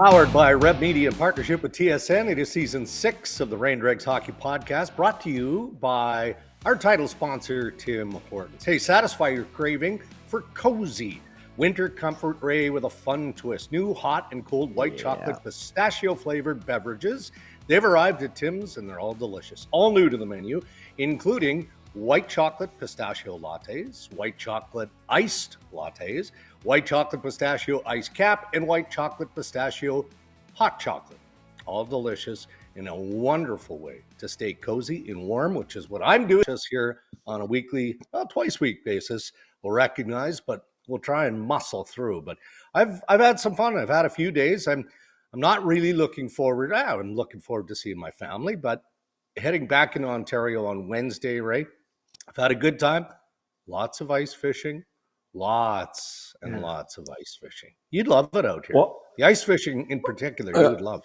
Powered by Reb Media in partnership with TSN, it is season 6 of the Rain Dregs Hockey Podcast, brought to you by our title sponsor, Tim Hortons. Hey, satisfy your craving for cozy winter comfort ray with a fun twist. New hot and cold white chocolate pistachio-flavored beverages. They've arrived at Tim's, and they're all delicious. All new to the menu, including white chocolate pistachio lattes, white chocolate iced lattes, white chocolate pistachio iced cap, and white chocolate pistachio hot chocolate. All delicious in a wonderful way to stay cozy and warm, which is what I'm doing just here on a weekly, twice week basis. We'll recognize, but we'll try and muscle through. But I've had some fun. I've had a few days. I'm not really looking forward. I'm looking forward to seeing my family, but heading back into Ontario on Wednesday, right? I've had a good time. Lots of ice fishing. Lots and lots of ice fishing. You'd love it out here. Well, the ice fishing in particular, you would love.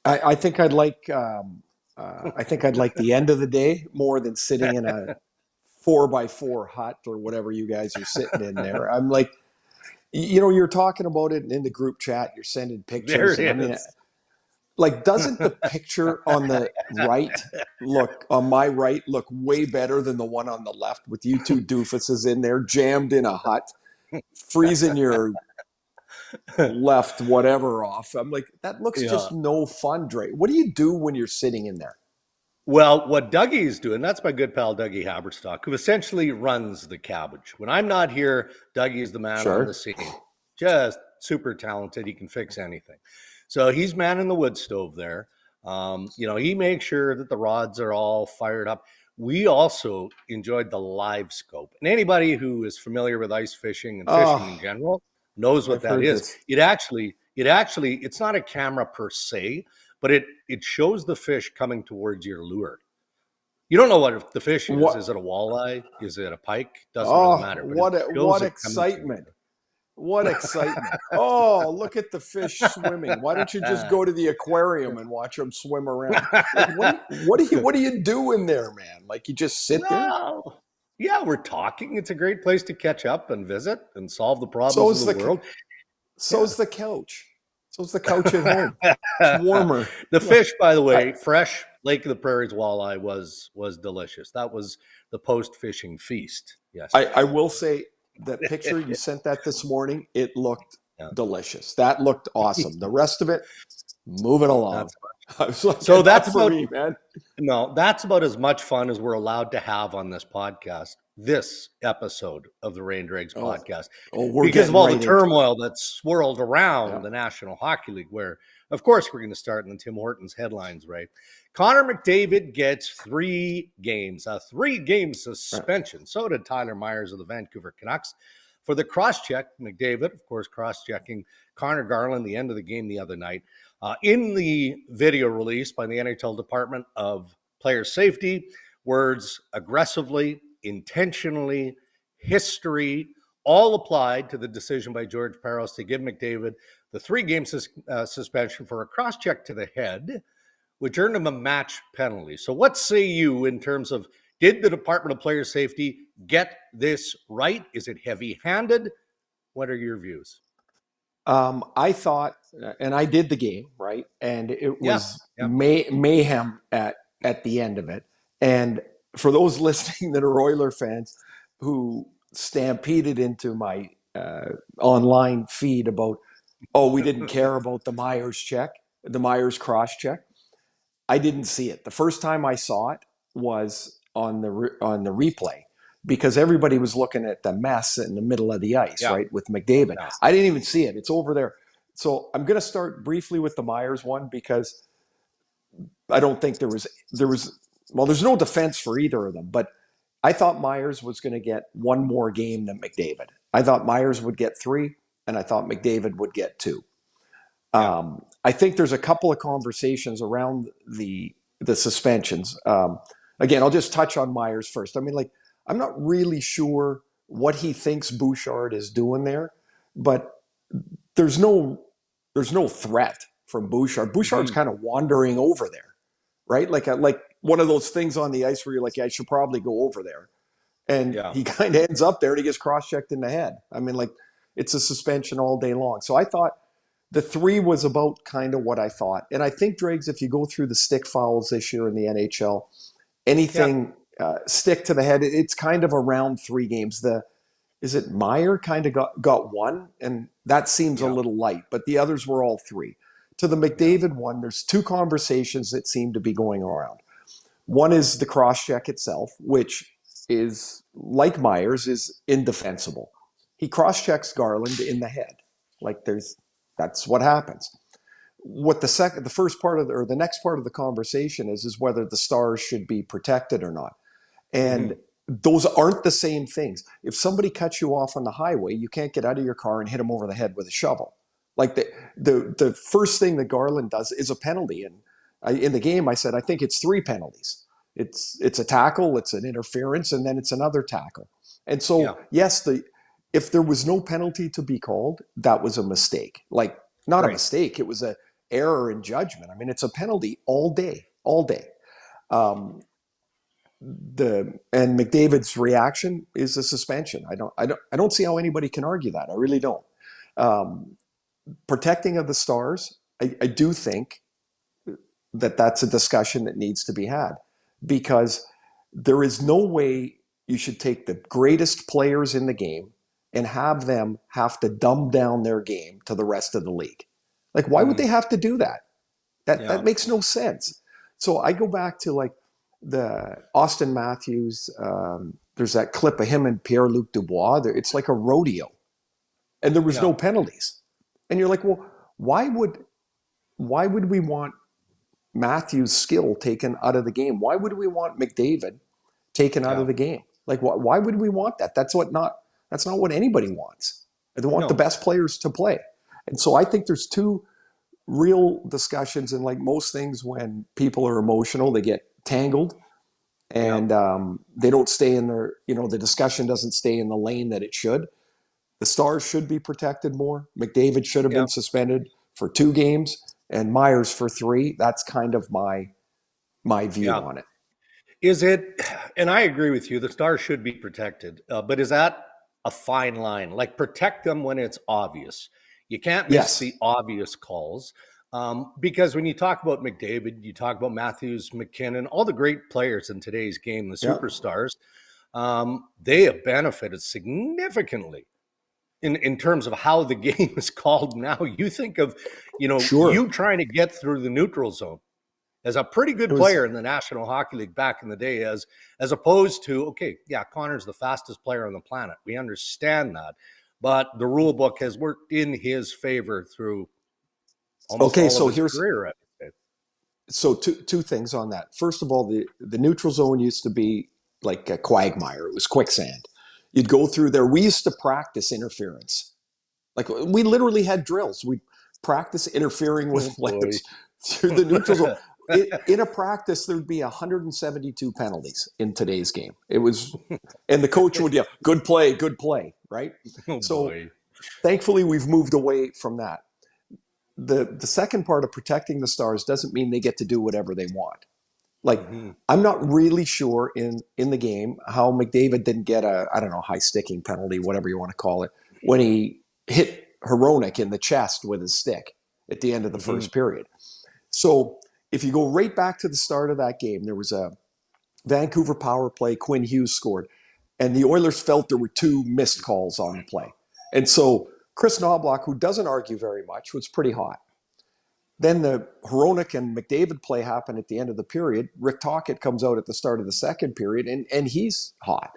I think I'd like. I think I'd like the end of the day more than sitting in a 4x4 hut or whatever you guys are sitting in there. I'm like, you're talking about it in the group chat. You're sending pictures. There it is. Like, doesn't the picture on the right on my right look way better than the one on the left with you two doofuses in there jammed in a hut, freezing your left whatever off? I'm like, that looks just no fun, Dre. What do you do when you're sitting in there? Well, what Dougie's doing, that's my good pal Dougie Haberstock, who essentially runs the cabbage. When I'm not here, Dougie's the man on the scene. Just super talented. He can fix anything. So he's manning the wood stove there. He makes sure that the rods are all fired up. We also enjoyed the live scope. And anybody who is familiar with ice fishing and fishing in general knows what that is. It actually, it's not a camera per se, but it shows the fish coming towards your lure. You don't know what the fish is. Is it a walleye? Is it a pike? Doesn't really matter. What excitement. What excitement. Oh, look at the fish swimming. Why don't you just go to the aquarium and watch them swim around? Like, what do you do in there, man? Like, you just sit there? Yeah, we're talking. It's a great place to catch up and visit and solve the problems of the world. So's the couch. So's the couch at home. It's warmer. The fish, by the way, fresh Lake of the Prairies walleye was delicious. That was the post-fishing feast. Yes. I will say, that picture you sent that this morning, it looked delicious. That looked awesome. The rest of it, moving along. So that's about me, man. No, that's about as much fun as we're allowed to have on this podcast. This episode of the Rain Dregs podcast, because of all the turmoil that swirled around the National Hockey League, where, of course, we're going to start in the Tim Hortons headlines, right? Connor McDavid gets 3 games, a 3-game suspension. Right. So did Tyler Myers of the Vancouver Canucks. For the cross-check, McDavid, of course, cross-checking Connor Garland the end of the game the other night. In the video release by the NHL Department of Player Safety, words aggressively, intentionally, history, all applied to the decision by George Parros to give McDavid the 3-game suspension for a cross-check to the head, which earned him a match penalty. So what say you in terms of, did the Department of Player Safety get this right? Is it heavy-handed? What are your views? I thought, and I did the game, right? And it was mayhem at the end of it. And for those listening that are Oiler fans who stampeded into my online feed about, we didn't care about the Myers check, the Myers cross check. I didn't see it. The first time I saw it was on the replay, because everybody was looking at the mess in the middle of the ice, right, with McDavid. Yeah. I didn't even see it. It's over there. So I'm going to start briefly with the Myers one, because I don't think there was there's no defense for either of them, but I thought Myers was going to get one more game than McDavid. I thought Myers would get 3, and I thought McDavid would get 2. I think there's a couple of conversations around the suspensions. Again, I'll just touch on Myers first. I mean, like, I'm not really sure what he thinks Bouchard is doing there, but there's no threat from Bouchard. Bouchard's kind of wandering over there, right? Like one of those things on the ice where you're like, I should probably go over there. And he kind of ends up there and he gets cross-checked in the head. I mean, like, it's a suspension all day long. So I thought The 3 was about kind of what I thought. And I think, Dregs, if you go through the stick fouls this year in the NHL, anything stick to the head, it's kind of around 3 games. Is it Meyer kind of got 1? And that seems a little light, but the others were all 3. To the McDavid one, there's 2 conversations that seem to be going around. One is the cross-check itself, which is, like Myers, is indefensible. He cross-checks Garland in the head. Like that's what happens. What the first part of the next part of the conversation is whether the Stars should be protected or not. And those aren't the same things. If somebody cuts you off on the highway, you can't get out of your car and hit them over the head with a shovel. Like the first thing that Garland does is a penalty. And in the game, I said, I think it's 3 penalties. It's a tackle, it's an interference, and then it's another tackle. And so, yes, if there was no penalty to be called, that was a mistake. Like, not a mistake, it was an error in judgment. I mean, it's a penalty all day. And McDavid's reaction is a suspension. I don't see how anybody can argue that. I really don't. Protecting of the Stars, I do think that's a discussion that needs to be had, because there is no way you should take the greatest players in the game and have them have to dumb down their game to the rest of the league. Like, why would they have to do that? That makes no sense. So I go back to like the Austin Matthews. There's that clip of him and Pierre-Luc Dubois. It's like a rodeo, and there was no penalties. And you're like, well, why would we want Matthews' skill taken out of the game? Why would we want McDavid taken out of the game? Like, why would we want that? That's not what anybody wants. They want the best players to play. And so I think there's 2 real discussions. And like most things, when people are emotional, they get tangled, and they don't stay in their, the discussion doesn't stay in the lane that it should. The Stars should be protected more. McDavid should have been suspended for 2 games and Myers for 3. That's kind of my view on it. Is it, and I agree with you, the Stars should be protected, but is that a fine line? Like, protect them when it's obvious. You can't miss the obvious calls, because when you talk about McDavid, you talk about Matthews, McKinnon, all the great players in today's game, the superstars, they have benefited significantly in terms of how the game is called now. You think of, you trying to get through the neutral zone as a pretty good player in the National Hockey League back in the day, as opposed to, Connor's the fastest player on the planet. We understand that. But the rule book has worked in his favor through almost all of his career. So two things on that. First of all, the neutral zone used to be like a quagmire. It was quicksand. You'd go through there. We used to practice interference. Like, we literally had drills. We'd practice interfering with players through the neutral zone. In a practice, there'd be 172 penalties in today's game. It was, and the coach would yell, good play, right? Thankfully, we've moved away from that. The second part of protecting the Stars doesn't mean they get to do whatever they want. Like, I'm not really sure in the game how McDavid didn't get a, high sticking penalty, whatever you want to call it, when he hit Hronek in the chest with his stick at the end of the first period. So if you go right back to the start of that game, there was a Vancouver power play, Quinn Hughes scored, and the Oilers felt there were 2 missed calls on the play. And so Chris Knobloch, who doesn't argue very much, was pretty hot. Then the Hronek and McDavid play happened at the end of the period. Rick Tocchet comes out at the start of the second period, and he's hot.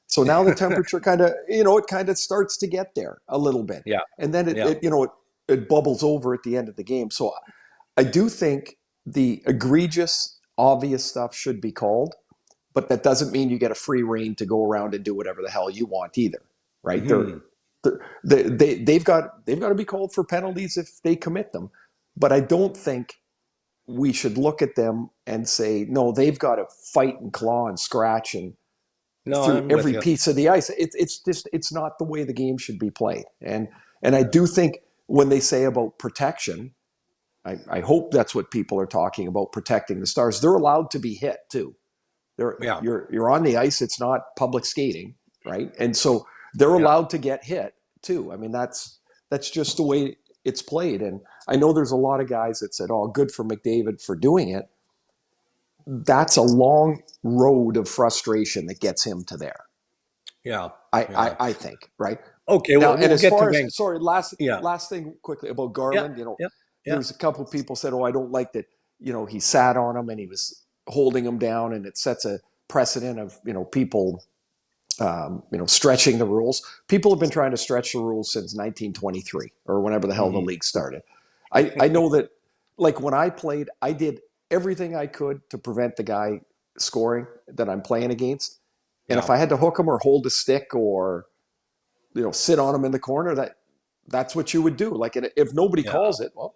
So now the temperature kind of, it kind of starts to get there a little bit. Yeah. And then it bubbles over at the end of the game. So I do think the egregious, obvious stuff should be called, but that doesn't mean you get a free rein to go around and do whatever the hell you want either, right? They've got to be called for penalties if they commit them, but I don't think we should look at them and say, no, they've got to fight and claw and scratch and through every piece of the ice. It's not the way the game should be played. And I do think when they say about protection, I hope that's what people are talking about, protecting the Stars. They're allowed to be hit too. You're on the ice. It's not public skating, right? And so they're allowed to get hit too. I mean, that's just the way it's played. And I know there's a lot of guys that said, oh, good for McDavid for doing it. That's a long road of frustration that gets him to there. Yeah. I think, right? Okay, now, well, and as get far to as, sorry, last thing quickly about Garland, there's a couple of people said, oh, I don't like that, he sat on him and he was holding him down, and it sets a precedent of, people, stretching the rules. People have been trying to stretch the rules since 1923 or whenever the hell the league started. I know that, like, when I played, I did everything I could to prevent the guy scoring that I'm playing against. And if I had to hook him or hold a stick or, sit on him in the corner, that's what you would do. Like, if nobody calls it, well,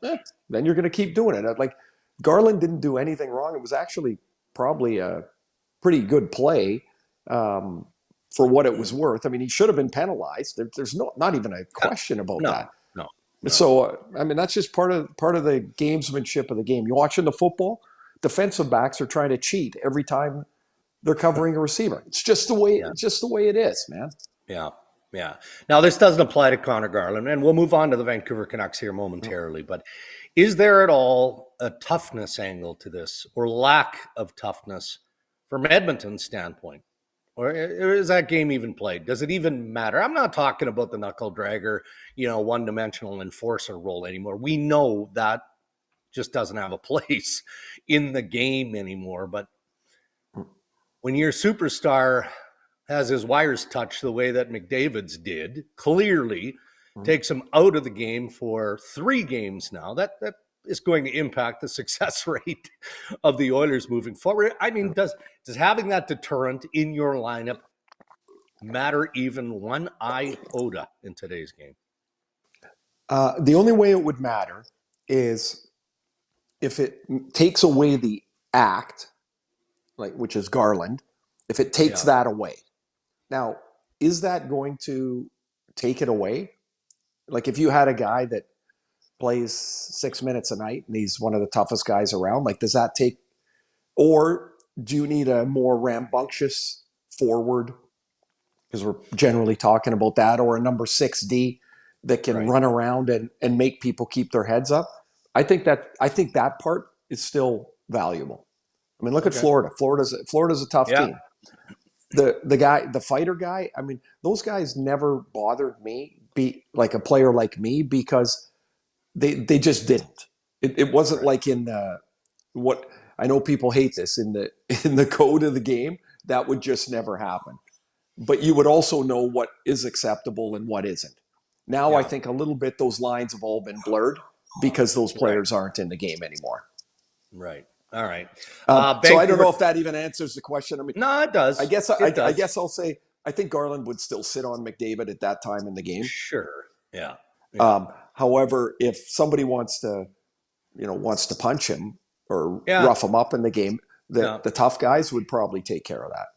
then you're going to keep doing it. Like, Garland didn't do anything wrong. It was actually probably a pretty good play for what it was worth. I mean, he should have been penalized. There's not even a question about that. No. So, that's just part of the gamesmanship of the game. You're watching the football, defensive backs are trying to cheat every time they're covering a receiver. It's just the way it is, man. Yeah. Now, this doesn't apply to Connor Garland, and we'll move on to the Vancouver Canucks here momentarily. But is there at all a toughness angle to this, or lack of toughness from Edmonton's standpoint? Or is that game even played? Does it even matter? I'm not talking about the knuckle dragger, one-dimensional enforcer role anymore. We know that just doesn't have a place in the game anymore. But when your superstar has his wires touched the way that McDavid's did, clearly takes him out of the game for 3 games now, that is going to impact the success rate of the Oilers moving forward. I mean, does having that deterrent in your lineup matter even one iota in today's game? The only way it would matter is if it takes away the act, which is Garland, if it takes that away. Now, is that going to take it away? Like, if you had a guy that plays 6 minutes a night and he's one of the toughest guys around, like, does that take, or do you need a more rambunctious forward? Because we're generally talking about that, or a number 6D that can run around and make people keep their heads up. I think that part is still valuable. I mean, look at Florida. Florida's a tough team. The fighter guy, I mean, those guys never bothered me, be like a player like me, because they just didn't. It wasn't like in what I know people hate this in the code of the game, that would just never happen. But you would also know what is acceptable and what isn't. Now I think a little bit those lines have all been blurred because those players aren't in the game anymore. Right. All right. So I don't know if that even answers the question. I mean, no, it does. I guess I'll say I think Garland would still sit on McDavid at that time in the game. Sure. Yeah. However, if somebody wants to punch him or rough him up in the game, the tough guys would probably take care of that.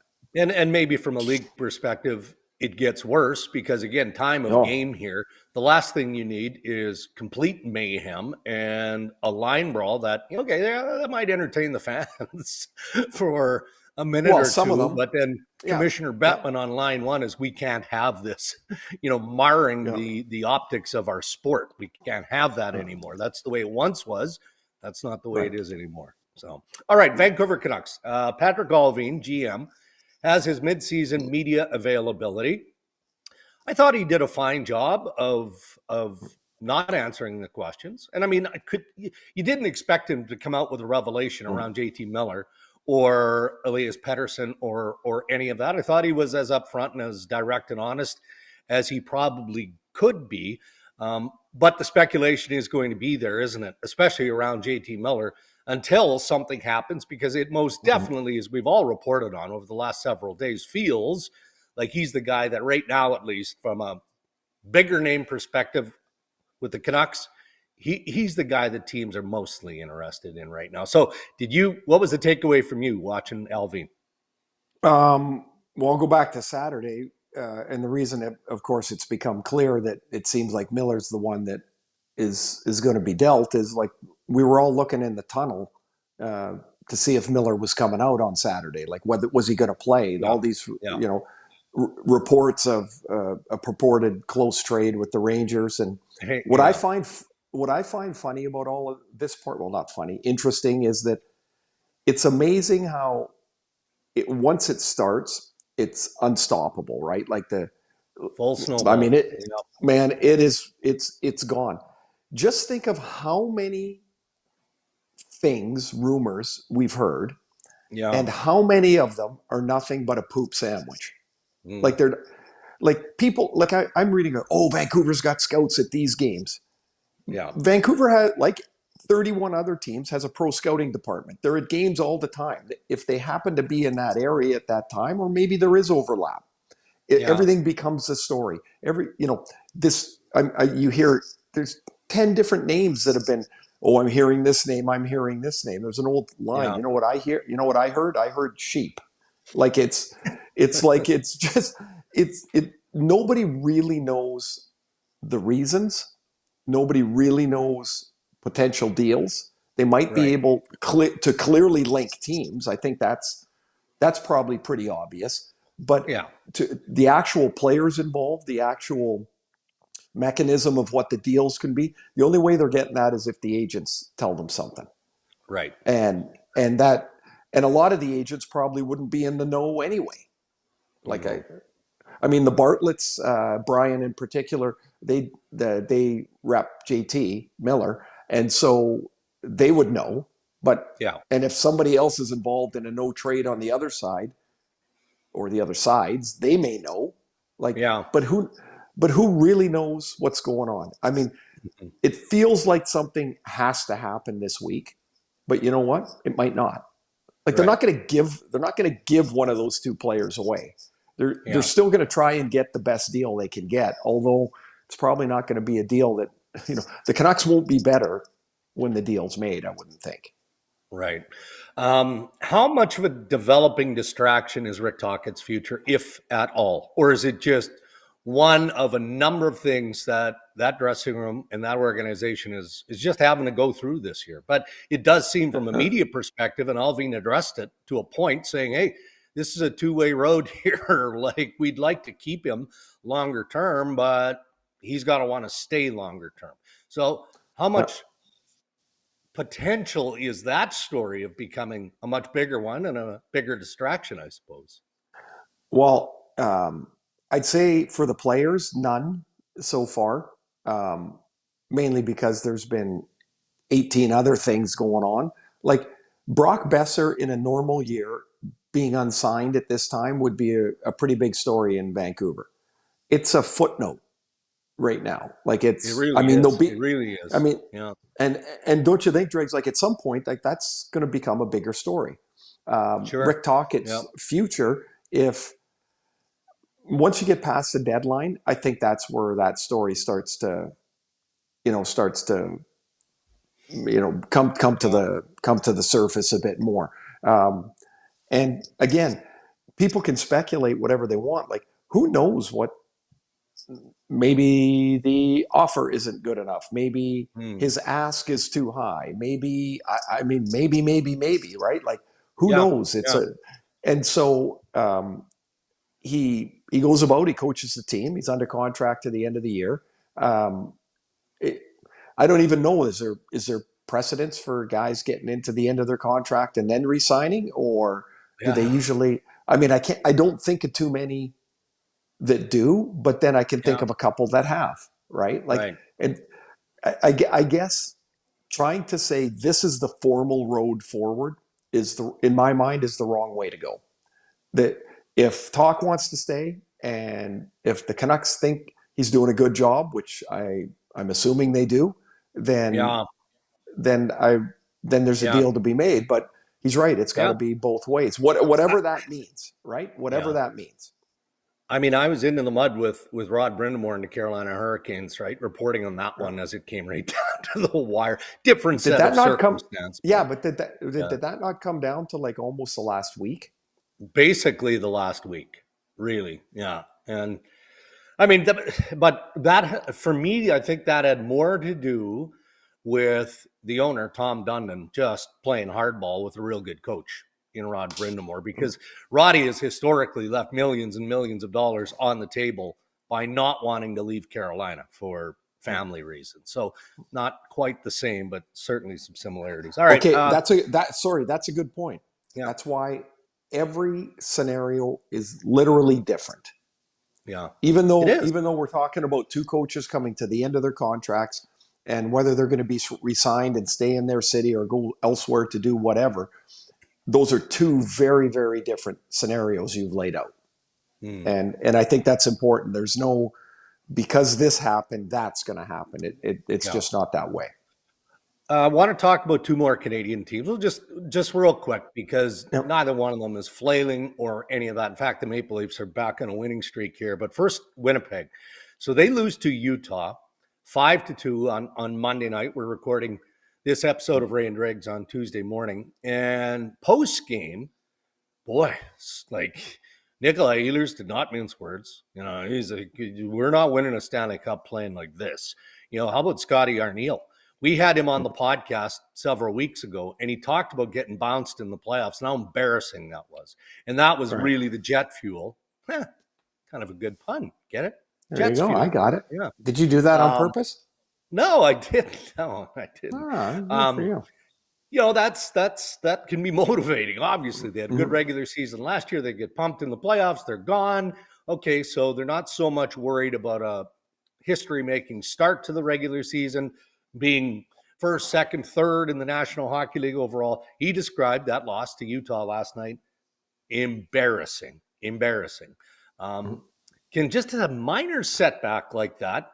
And maybe from a league perspective, it gets worse because, again, time of game here, the last thing you need is complete mayhem and a line brawl that might entertain the fans for a minute or some two. of them. But then Commissioner Bettman on line one is, we can't have this, marring the optics of our sport. We can't have that anymore. That's the way it once was. That's not the way it is anymore. So, all right, Vancouver Canucks. Patrik Allvin, GM, has his midseason media availability. I thought he did a fine job of not answering the questions. And I mean, you didn't expect him to come out with a revelation around JT Miller or Elias Pettersson or any of that. I thought he was as upfront and as direct and honest as he probably could be. But the speculation is going to be there, isn't it? Especially around JT Miller, until something happens, because it most definitely, as we've all reported on over the last several days, feels like he's the guy that right now, at least from a bigger name perspective with the Canucks, he's the guy that teams are mostly interested in right now. So what was the takeaway from you watching Allvin? Well, I'll go back to Saturday. And the reason, of course, it's become clear that it seems like Miller's the one that is going to be dealt is, like, we were all looking in the tunnel to see if Miller was coming out on Saturday. Like, whether was he going to play? All these, reports of a purported close trade with the Rangers. And I find what I find funny about all of this part, well, not funny, interesting, is that it's amazing how once it starts, it's unstoppable, right? Like full snowball. I mean, man, it's gone. Just think of how many things, rumors we've heard, and how many of them are nothing but a poop sandwich. Like they're like people like I'm reading, Vancouver's got scouts at these games. Yeah. Vancouver has, like 31 other teams, has a pro scouting department. They're at games all the time. If they happen to be in that area at that time, or maybe there is overlap, everything becomes a story. You hear there's 10 different names that have been, I'm hearing this name, I'm hearing this name. There's an old line. You know what I hear? You know what I heard? I heard sheep. Like it's like nobody really knows the reasons. Nobody really knows potential deals. They might be able to clearly link teams. I think that's probably pretty obvious. But to the actual players involved, the actual mechanism of what the deals can be, the only way they're getting that is if the agents tell them something. Right. And a lot of the agents probably wouldn't be in the know anyway. Like I mean, the Bartletts, Brian in particular, they rep JT Miller, and so they would know. But and if somebody else is involved in a no trade on the other side, or the other sides, they may know. But who really knows what's going on? I mean, it feels like something has to happen this week, but you know what? It might not. Like they're not going to give one of those two players away. They're still going to try and get the best deal they can get, although it's probably not going to be a deal that, the Canucks won't be better when the deal's made, I wouldn't think. Right. How much of a developing distraction is Rick Tocchet's future, if at all? Or is it just one of a number of things that dressing room and that organization is just having to go through this year? But it does seem from a media perspective, and Allvin addressed it to a point, saying, hey, this is a two-way road here. Like, we'd like to keep him longer term, but he's got to want to stay longer term. So how much potential is that story of becoming a much bigger one and a bigger distraction, I suppose? Well, I'd say for the players, none so far, mainly because there's been 18 other things going on. Like Brock Besser in a normal year being unsigned at this time would be a pretty big story in Vancouver. It's a footnote right now. Like it really is. I mean, and don't you think, Dregs, like at some point, like that's going to become a bigger story. Rick Tocchet's future, if once you get past the deadline, I think that's where that story starts to come to the surface a bit more. And again, people can speculate whatever they want. Like, who knows what? Maybe the offer isn't good enough. Maybe his ask is too high. Maybe maybe, right? Like, who knows? And so he goes about. He coaches the team. He's under contract to the end of the year. I don't even know. Is there precedence for guys getting into the end of their contract and then re-signing, or do they usually? I mean, I don't think of too many that do, but then I can think of a couple that have, right? And I guess trying to say this is the formal road forward in my mind, is the wrong way to go. That if Talk wants to stay, and if the Canucks think he's doing a good job, which I'm assuming they do, then there's a deal to be made. But he's right; it's got to be both ways. Whatever that means, right? Whatever that means. I mean, I was into the mud with Rod Brindamore and the Carolina Hurricanes, right? Reporting on that one as it came right down to the wire. Different set of circumstances. But did that not come down to like almost the last week? Basically the last week, really. Yeah. And I mean, but that, for me, I think that had more to do with the owner, Tom Dundon, just playing hardball with a real good coach in Rod Brindamore, because Roddy has historically left millions and millions of dollars on the table by not wanting to leave Carolina for family reasons. So not quite the same, but certainly some similarities. All right. Okay, that's a good point. Yeah. That's why every scenario is literally different. Yeah. Even though we're talking about two coaches coming to the end of their contracts and whether they're going to be re-signed and stay in their city or go elsewhere to do whatever, those are two very, very different scenarios you've laid out. And I think that's important. There's no, because this happened, that's going to happen. It's just not that way. I want to talk about two more Canadian teams. We'll just real quick, because neither one of them is flailing or any of that. In fact, the Maple Leafs are back on a winning streak here. But first, Winnipeg. So they lose to Utah 5-2 on Monday night. We're recording this episode of Ray and Dregs on Tuesday morning. And post-game, boy, like Nikolai Ehlers did not mince words. You know, he's like, we're not winning a Stanley Cup playing like this. You know, how about Scotty Arniel? We had him on the podcast several weeks ago, and he talked about getting bounced in the playoffs and how embarrassing that was. And that was really the jet fuel. Kind of a good pun. Get it? There you go. Fuel. I got it. Yeah. Did you do that on purpose? No, I didn't. No, I didn't. Good for you. You know, that can be motivating. Obviously, they had a good regular season last year. They get pumped in the playoffs. They're gone. Okay, so they're not so much worried about a history-making start to the regular season, being first, second, third in the National Hockey League overall. He described that loss to Utah last night embarrassing. Can just a minor setback like that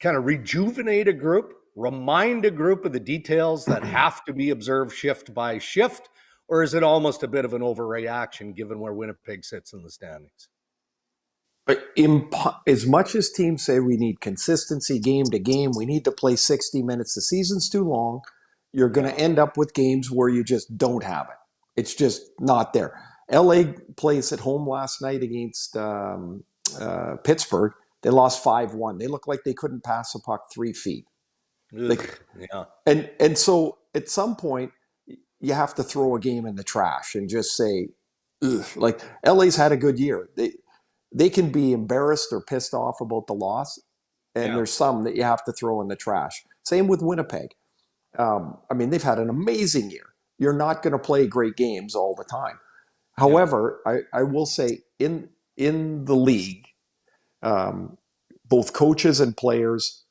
kind of rejuvenate a group, remind a group of the details that have to be observed shift by shift, or is it almost a bit of an overreaction given where Winnipeg sits in the standings? But as much as teams say we need consistency game to game, we need to play 60 minutes, the season's too long, you're going to end up with games where you just don't have it. It's just not there. LA plays at home last night against Pittsburgh. They lost 5-1. They looked like they couldn't pass a puck 3 feet. And so at some point, you have to throw a game in the trash and just say, ugh. Like LA's had a good year. They can be embarrassed or pissed off about the loss, and there's some that you have to throw in the trash. Same with Winnipeg. I mean, they've had an amazing year. You're not going to play great games all the time. However, I will say in the league, both coaches and players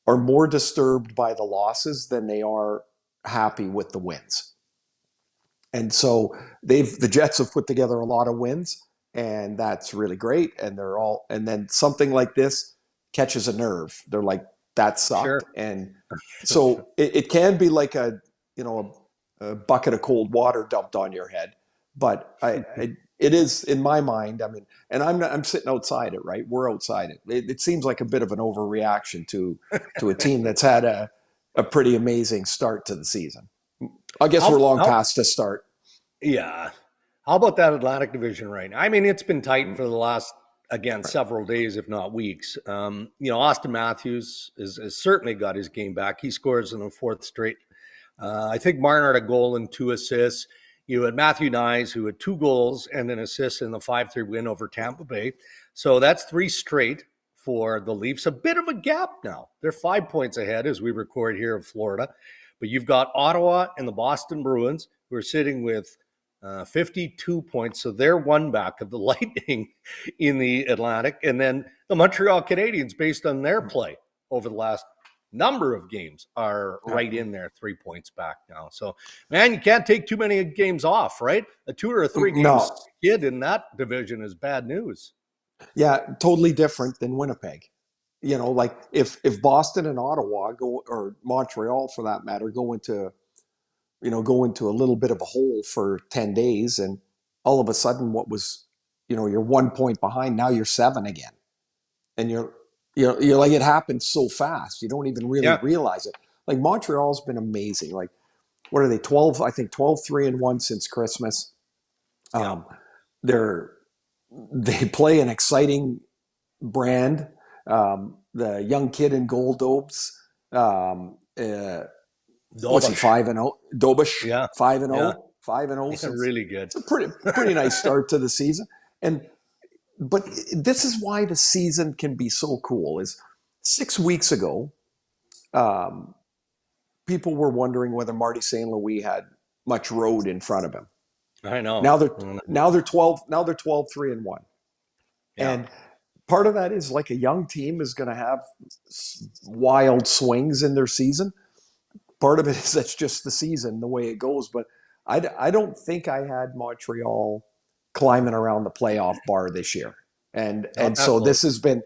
are more disturbed by the losses than they are happy with the wins. And so the Jets have put together a lot of wins, and that's really great. And and then something like this catches a nerve. They're like, that sucked. Sure. And so it can be like a bucket of cold water dumped on your head. But it is, in my mind, I mean, and I'm sitting outside it, right? We're outside it. It seems like a bit of an overreaction to a team that's had a pretty amazing start to the season. I guess we're long past the start. Yeah. How about that Atlantic Division right now? I mean, it's been tight for the last, again, several days, if not weeks. Austin Matthews has certainly got his game back. He scores in the fourth straight. I think Martin had a goal and 2 assists. You had Matthew Nyes, who had 2 goals and an assist in the 5-3 win over Tampa Bay. So that's 3 straight for the Leafs. A bit of a gap now. They're 5 points ahead as we record here in Florida. But you've got Ottawa and the Boston Bruins, who are sitting with 52 points. So they're one back of the Lightning in the Atlantic. And then the Montreal Canadiens, based on their play over the last number of games, are right in there, 3 points back now. So, man, you can't take too many games off, right? A 2 or a 3 games skid in that division is bad news. Yeah, totally different than Winnipeg. You know, like if Boston and Ottawa go, or Montreal for that matter, go into a little bit of a hole for 10 days, and all of a sudden you're 1 point behind, now you're 7 again. And you're like, it happens so fast. You don't even really realize it. Like Montreal's been amazing. Like, what are they? 12, I think 12-3-1 since Christmas. They play an exciting brand. The young kid in gold Dobes. What's he, 5-0? Dobish, 5-0, 5-0. It's really good. It's a pretty nice start to the season. But this is why the season can be so cool. Is 6 weeks ago, people were wondering whether Marty St. Louis had much road in front of him. I know. Now they're 12-3-1. Yeah. And part of that is like a young team is going to have wild swings in their season. Part of it is that's just the season, the way it goes. But I don't think I had Montreal climbing around the playoff bar this year. And so this has been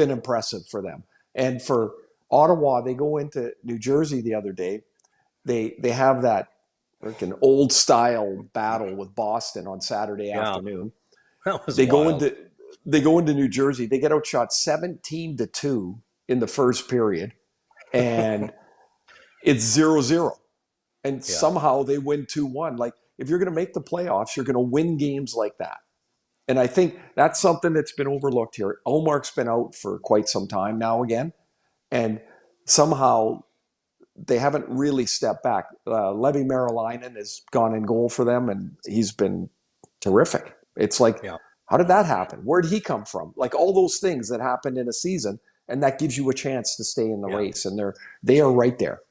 impressive for them. And for Ottawa, they go into New Jersey the other day. They have that freaking old style battle with Boston on Saturday afternoon. That was wild. wild. They go into New Jersey. They get outshot 17-2 in the first period, and it's 0-0. And somehow they win 2-1. Like, if you're going to make the playoffs, you're going to win games like that. And I think that's something that's been overlooked here. Ullmark's been out for quite some time now again, and somehow they haven't really stepped back. Levi Merilainen has gone in goal for them, and he's been terrific. It's like, how did that happen? Where did he come from? Like, all those things that happened in a season, and that gives you a chance to stay in the race, and they are right there.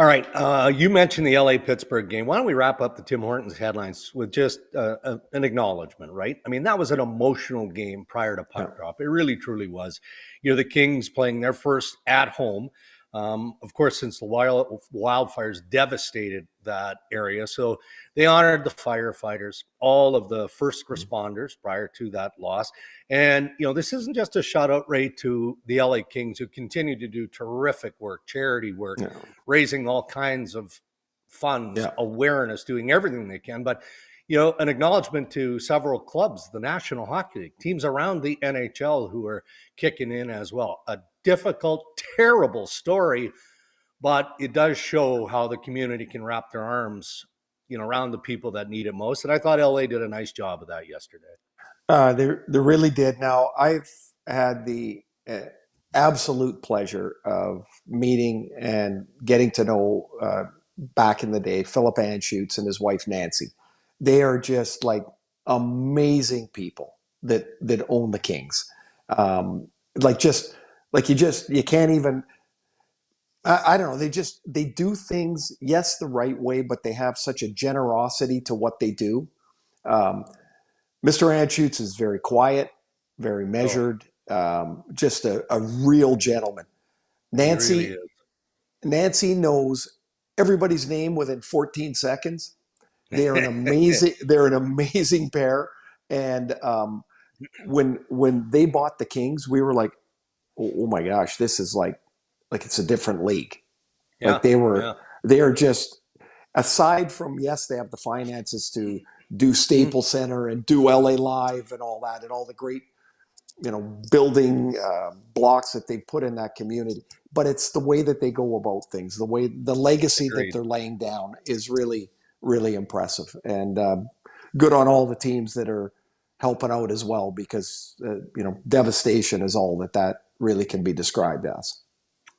All right. You mentioned the LA-Pittsburgh game. Why don't we wrap up the Tim Hortons headlines with just an acknowledgement, right? I mean, that was an emotional game prior to puck drop. It really, truly was. You know, the Kings playing their first at home. Of course, since the wildfires devastated that area. So they honored the firefighters, all of the first responders prior to that loss. And, you know, this isn't just a shout out rate to the LA Kings, who continue to do terrific work, charity work, raising all kinds of funds, awareness, doing everything they can. But, you know, an acknowledgement to several clubs, the National Hockey League, teams around the NHL who are kicking in as well. A difficult, terrible story, but it does show how the community can wrap their arms, you know, around the people that need it most. And I thought LA did a nice job of that yesterday. They really did. Now, I've had the absolute pleasure of meeting and getting to know, back in the day, Philip Anschutz and his wife, Nancy. They are just like amazing people that own the Kings. You can't even, I don't know. They do things, yes, the right way, but they have such a generosity to what they do. Mr. Anschutz is very quiet, very measured, just a real gentleman. Nancy knows everybody's name within 14 seconds. They're an amazing pair. And when they bought the Kings, we were like, oh my gosh, this is like it's a different league. Like they are just, aside from, yes, they have the finances to do Staples Center and do LA Live and all that, and all the great, you know, building blocks that they put in that community. But it's the way that they go about things, the legacy that they're laying down is really, really impressive. And good on all the teams that are helping out as well, because, you know, devastation is all that really can be described as.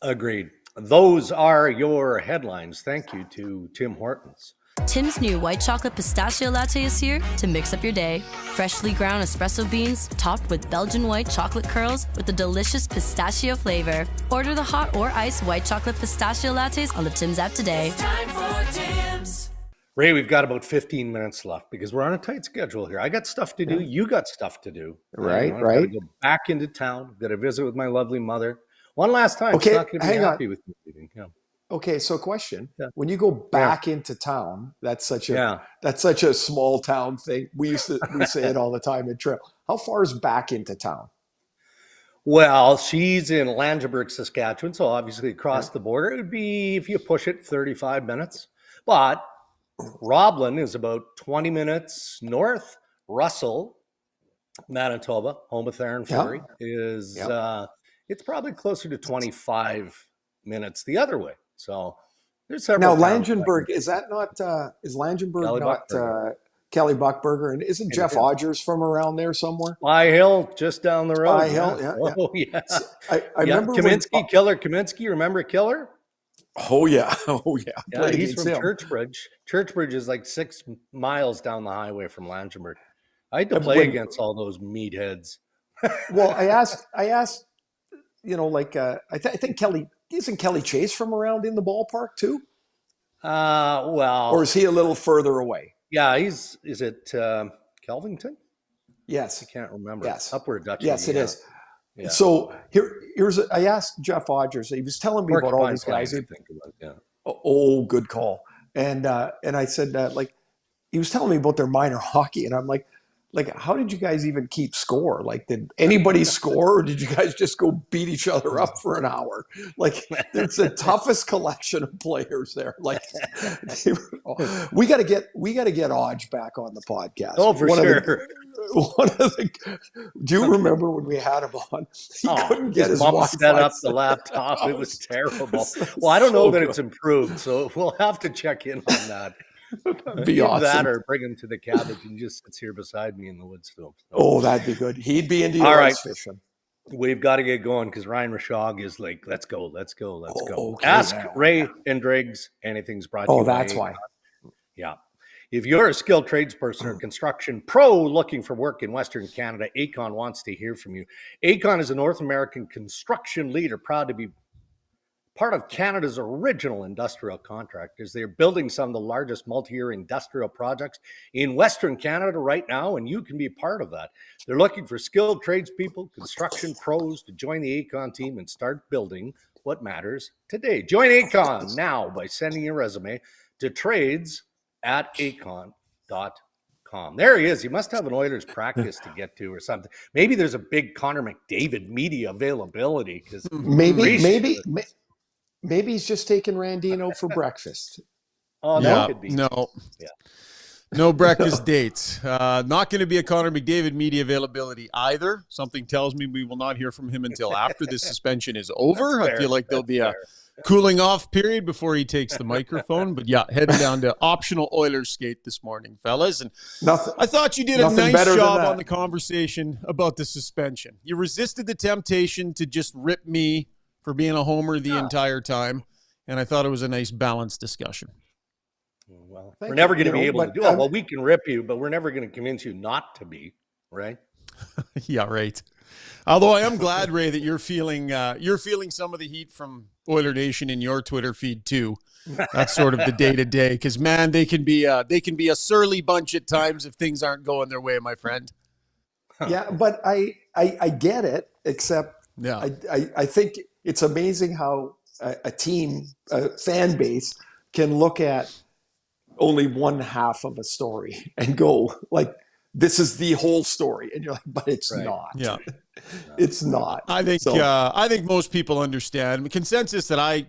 Agreed. Those are your headlines. Thank you to Tim Hortons. Tim's new white chocolate pistachio latte is here to mix up your day. Freshly ground espresso beans topped with Belgian white chocolate curls with a delicious pistachio flavor. Order the hot or iced white chocolate pistachio lattes on the Tim's app today. It's time for Tim's. Ray, we've got about 15 minutes left because we're on a tight schedule here. I got stuff to do. You got stuff to do. Right. I've got to go back into town. Got to visit with my lovely mother. One last time. Okay, she's not going to be happy with me leaving. Yeah. Okay, so question: when you go back into town, that's such a small town thing. We say it all the time in Trail. How far is back into town? Well, she's in Langenburg, Saskatchewan, so obviously across the border. It would be, if you push it, 35 minutes. But Roblin is about 20 minutes north. Russell, Manitoba, home of Theron Fury, is it's probably closer to 25 minutes the other way. So there's several. Now, Langenburg, is Langenburg Kelly not Kelly Buckberger? And isn't Jeff Odgers from around there somewhere? Spy Hill, just down the road. Spy Hill, yeah. Oh, yeah. So I remember Kaminsky, Killer Kaminsky. Remember Killer? Oh, yeah. Yeah, he's from Churchbridge. Churchbridge is like 6 miles down the highway from Langenburg. I had to play against all those meatheads. Well, I asked I think isn't Kelly Chase from around in the ballpark too? Well, or is he a little further away? Yeah, is it Kelvington? Yes. I can't remember. Yes. Upward Dutch. Yes, it is. Yeah. So I asked Jeff Odgers, he was telling me about all these guys. Oh, good call. And I said, he was telling me about their minor hockey, and I'm like, how did you guys even keep score? Like, did anybody score, or did you guys just go beat each other up for an hour? Like, it's the toughest collection of players there. Like, we got to get Odge back on the podcast. Oh, for sure. Do you remember when we had him on? He couldn't get his mom set up the laptop. It was terrible. Well, I don't know that it's improved, so we'll have to check in on that. Be awesome. That or bring him to the cabin and just sits here beside me in the woods still. So. Oh, that'd be good. He'd be into your ice fishing. We've got to get going because Ryan Rashog is like, let's go. Okay, Ask Ray and Dregs Anything's brought to you. Oh, that's why. Yeah. If you're a skilled tradesperson or construction pro looking for work in Western Canada, Aecon wants to hear from you. Aecon is a North American construction leader, proud to be part of Canada's original industrial contractors. They're building some of the largest multi-year industrial projects in Western Canada right now, and you can be a part of that. They're looking for skilled tradespeople, construction pros to join the Aecon team and start building what matters today. Join Aecon now by sending your resume to trades@aecon.com. There he is. He must have an Oilers practice to get to or something. Maybe there's a big Connor McDavid media availability because Maybe he's just taking Randino for breakfast. Oh, that could be. No breakfast dates. Not going to be a Connor McDavid media availability either. Something tells me we will not hear from him until after the suspension is over. I feel like there'll be a cooling off period before he takes the microphone. But yeah, heading down to optional Oilers skate this morning, fellas. And I thought you did a nice job on the conversation about the suspension. You resisted the temptation to just rip me for being a homer the entire time, and I thought it was a nice balanced discussion. Well, we're never going to be able to do it. Well, we can rip you, but we're never going to convince you not to be, right? Yeah, right. Although I am glad, Ray, that you're feeling some of the heat from Oiler Nation in your Twitter feed too. That's sort of the day-to-day, because man, they can be a surly bunch at times if things aren't going their way, my friend. Yeah, but I get it, except I think it's amazing how a team, a fan base, can look at only one half of a story and go like, this is the whole story. And you're like, but it's not. Yeah. It's not. I think most people understand. The consensus what I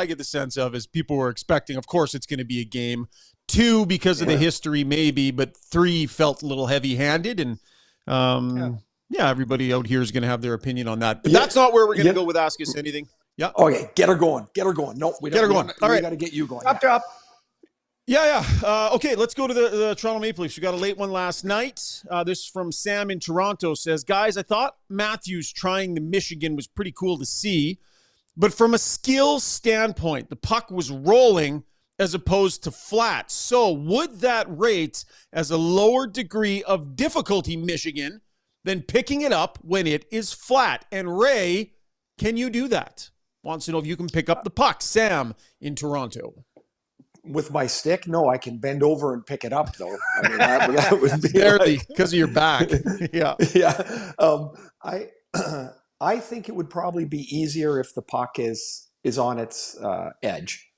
get the sense of is people were expecting, of course, it's going to be a game. 2, because of the history, maybe, but 3 felt a little heavy-handed. And everybody out here is going to have their opinion on that. But that's not where we're going to go with Ask Us Anything. Yeah. Okay, get her going. No, we don't. Get her going. All right. We got to get you going. Drop. Yeah. Okay, let's go to the Toronto Maple Leafs. We got a late one last night. This from Sam in Toronto says, guys, I thought Matthews trying the Michigan was pretty cool to see, but from a skill standpoint, the puck was rolling as opposed to flat. So would that rate as a lower degree of difficulty Michigan than picking it up when it is flat? And Ray, can you do that? Wants to know if you can pick up the puck. Sam in Toronto. With my stick? No, I can bend over and pick it up, though. I mean, that would be barely because of your back. Yeah. I think it would probably be easier if the puck is on its edge.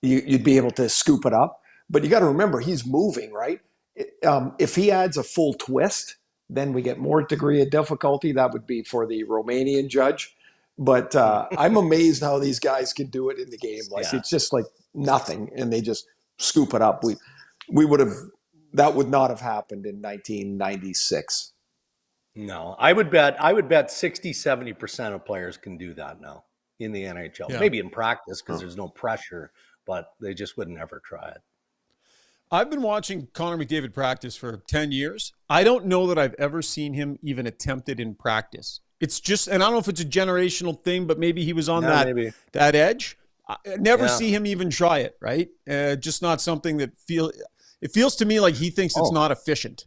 You'd be able to scoop it up, but you got to remember he's moving, right? If he adds a full twist, then we get more degree of difficulty. That would be for the Romanian judge. But I'm amazed how these guys can do it in the game. It's just like nothing, and they just scoop it up. That would not have happened in 1996. No, I would bet 60, 70% of players can do that now in the NHL. Yeah. Maybe in practice because there's no pressure, but they just would never try it. I've been watching Connor McDavid practice for 10 years. I don't know that I've ever seen him even attempt it in practice. It's just, and I don't know if it's a generational thing, but maybe he was on that edge. I never see him even try it, right? Just not something that it feels to me like he thinks it's not efficient.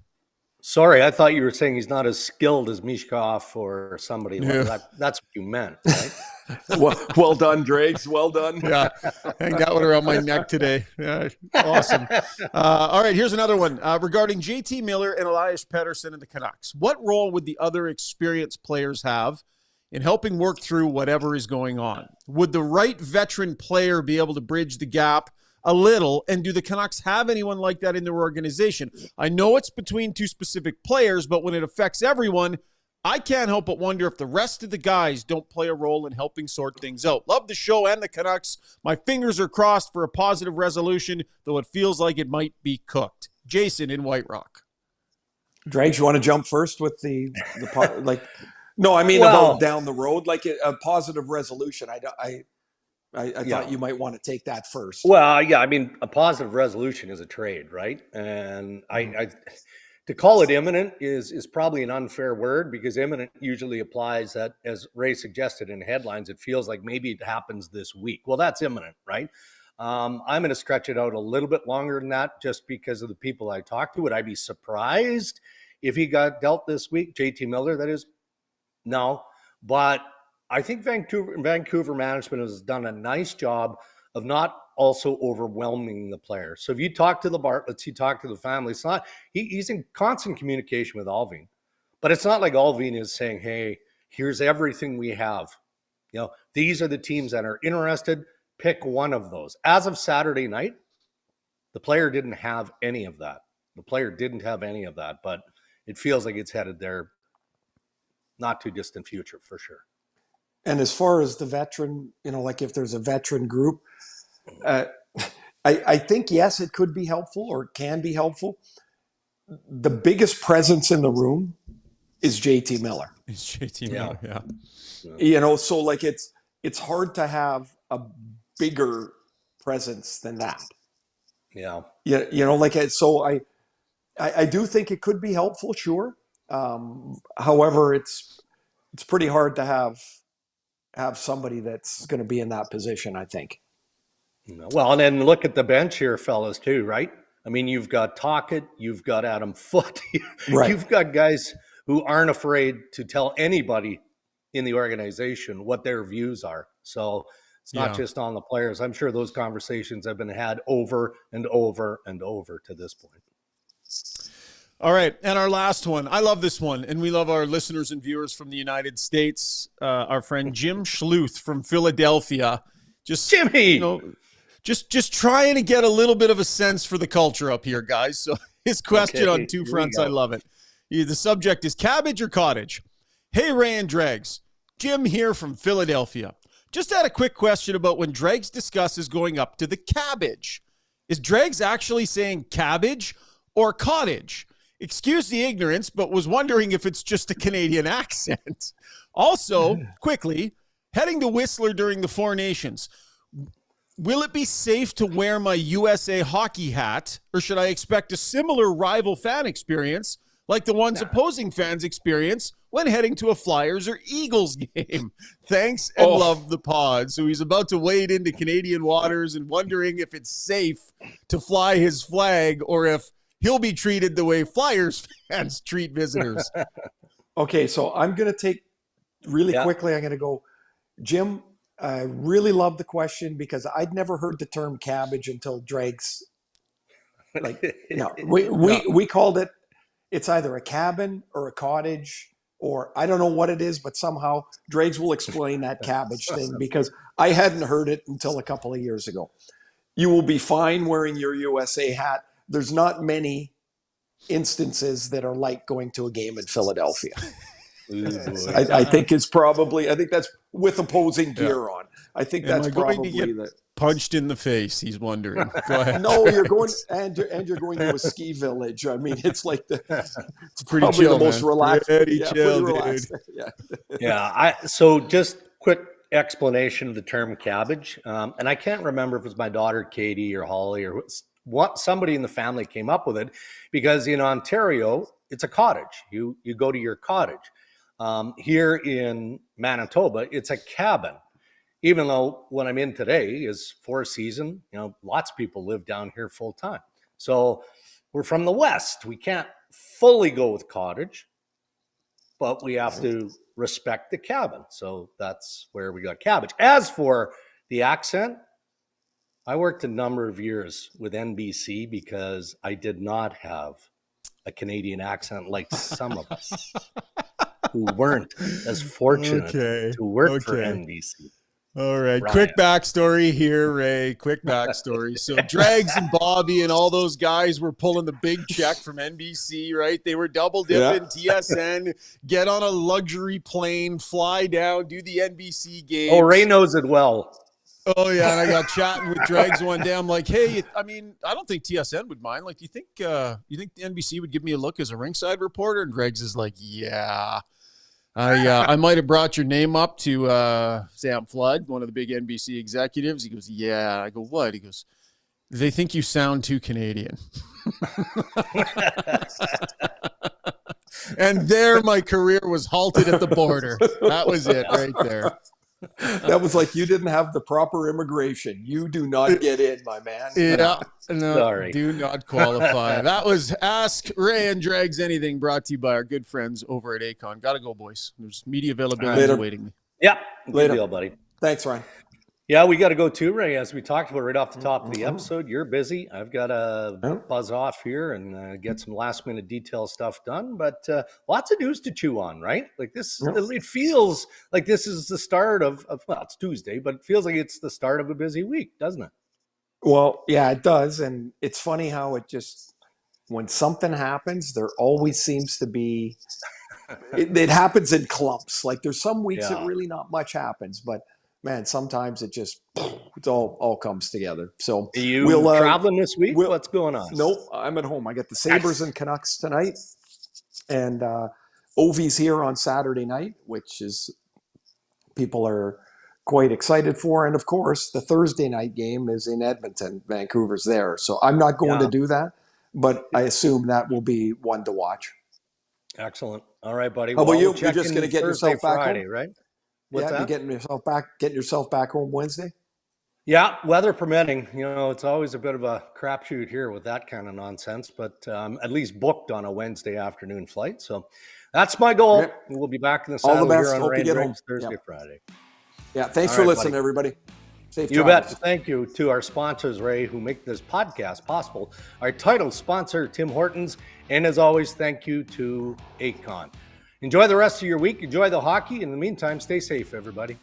Sorry, I thought you were saying he's not as skilled as Mishkov or somebody like Yeah. that. That's what you meant, right? Well done, Dregs. Well done. Yeah, hang that one around my neck today. Yeah, awesome. All right, here's another one regarding JT Miller and Elias Pettersson and the Canucks. What role would the other experienced players have in helping work through whatever is going on? Would the right veteran player be able to bridge the gap a little? And do the Canucks have anyone like that in their organization? I know it's between two specific players, but when it affects everyone, I can't help but wonder if the rest of the guys don't play a role in helping sort things out. Love the show and the Canucks. My fingers are crossed for a positive resolution, though it feels like it might be cooked. Jason in White Rock. Dregs, you want to jump first with the like? No, I mean about down the road, like a positive resolution. I thought you might want to take that first. Well, yeah, I mean, a positive resolution is a trade, right? And I to call it imminent is probably an unfair word, because imminent usually applies that, as Ray suggested in headlines, it feels like maybe it happens this week. Well, that's imminent, right? I'm going to stretch it out a little bit longer than that, just because of the people I talked to. Would I be surprised if he got dealt this week? JT Miller, that is? No. But I think Vancouver management has done a nice job of not also overwhelming the player. So if you talk to the Bartletts, you talk to the family, it's not, he's in constant communication with Allvin, but it's not like Allvin is saying, hey, here's everything we have. These are the teams that are interested. Pick one of those. As of Saturday night, the player didn't have any of that. But it feels like it's headed there, not too distant future for sure. And as far as the veteran, like if there's a veteran group, I think, yes, it could be helpful or can be helpful. The biggest presence in the room is JT Miller. It's JT Miller, yeah. So like it's hard to have a bigger presence than that. Yeah. So I do think it could be helpful, sure. However, it's pretty hard to have somebody that's going to be in that position, I think. Well, and then look at the bench here, fellas, too, right? I mean, you've got Tocchet, you've got Adam Foote, right. You've got guys who aren't afraid to tell anybody in the organization what their views are. So it's not just on the players. I'm sure those conversations have been had over and over and over to this point. All right, and our last one. I love this one, and we love our listeners and viewers from the United States. Our friend Jim Schluth from Philadelphia. Jimmy! Just trying to get a little bit of a sense for the culture up here, guys. So his question on two fronts, I love it. The subject is cabbage or cottage. Hey, Ray and Dregs. Jim here from Philadelphia. Just had a quick question about when Dregs discusses going up to the cabbage. Is Dregs actually saying cabbage or cottage? Excuse the ignorance, but was wondering if it's just a Canadian accent. Also, quickly, heading to Whistler during the Four Nations. Will it be safe to wear my USA hockey hat, or should I expect a similar rival fan experience like the ones opposing fans experience when heading to a Flyers or Eagles game? Thanks and love the pod. So he's about to wade into Canadian waters and wondering if it's safe to fly his flag or if he'll be treated the way Flyers fans treat visitors. Okay, so I'm going to take really quickly. I'm going to go, Jim. I really love the question because I'd never heard the term cabbage until Dregs. We called it. It's either a cabin or a cottage, or I don't know what it is, but somehow Dregs will explain that cabbage thing because I hadn't heard it until a couple of years ago. You will be fine wearing your USA hat. There's not many instances that are like going to a game in Philadelphia. I think that's with opposing gear on. I think that's probably the punched in the face. He's wondering. Go ahead. No, you're going and you're going to a ski village. I mean, it's like it's pretty probably chill, the most relaxed. Pretty chill, dude. So just quick explanation of the term cabbage, and I can't remember if it was my daughter Katie or Holly or somebody in the family came up with it, because in Ontario it's a cottage. You go to your cottage. Here in Manitoba, it's a cabin. Even though what I'm in today is Four Seasons, lots of people live down here full time. So we're from the West. We can't fully go with cottage, but we have to respect the cabin. So that's where we got cabbage. As for the accent, I worked a number of years with NBC because I did not have a Canadian accent like some of us who weren't as fortunate to work for NBC. All right. Quick backstory here, Ray. Quick backstory. So Dregs and Bobby and all those guys were pulling the big check from NBC, right? They were double dipping TSN, get on a luxury plane, fly down, do the NBC game. Oh, Ray knows it well. Oh, yeah. And I got chatting with Dregs one day. I'm like, hey, I mean, I don't think TSN would mind. Like, do you think the NBC would give me a look as a ringside reporter? And Dregs is like, yeah. I might have brought your name up to Sam Flood, one of the big NBC executives. He goes, yeah. I go, what? He goes, they think you sound too Canadian. And there my career was halted at the border. That was it right there. That was like, you didn't have the proper immigration. You do not get in, my man. Yeah, no, sorry. Do not qualify. That was Ask Ray and Dregs Anything, brought to you by our good friends over at Acon. Got to go, boys. There's media availability awaiting me. Yeah, good deal, buddy. Thanks, Ryan. Yeah, we got to go too, Ray. As we talked about right off the top of the episode, you're busy. I've got to buzz off here and get some last minute detail stuff done, but lots of news to chew on, right? Like this, it feels like this is the start of, well, it's Tuesday, but it feels like it's the start of a busy week, doesn't it? Well, yeah, it does. And it's funny how it just, when something happens, there always seems to be, it happens in clumps. Like there's some weeks that really not much happens, but man, sometimes it just all comes together. So are you traveling this week? What's going on? Nope, I'm at home. I got the Sabres and Canucks tonight, and Ovi's here on Saturday night, which is people are quite excited for. And of course, the Thursday night game is in Edmonton. Vancouver's there, so I'm not going to do that, but I assume that will be one to watch. Excellent. All right, buddy. How about you? You're just going to get yourself back Friday, home, right? What's that? You getting yourself back home Wednesday? Yeah, weather permitting. You know, it's always a bit of a crapshoot here with that kind of nonsense, but at least booked on a Wednesday afternoon flight. So that's my goal. Yep. We'll be back in the saddle here on Rain Dregs Thursday, Friday. Yeah, thanks for listening, everybody. Safe you bet. Thank you to our sponsors, Ray, who make this podcast possible. Our title sponsor, Tim Hortons. And as always, thank you to Acon. Enjoy the rest of your week. Enjoy the hockey. In the meantime, stay safe, everybody.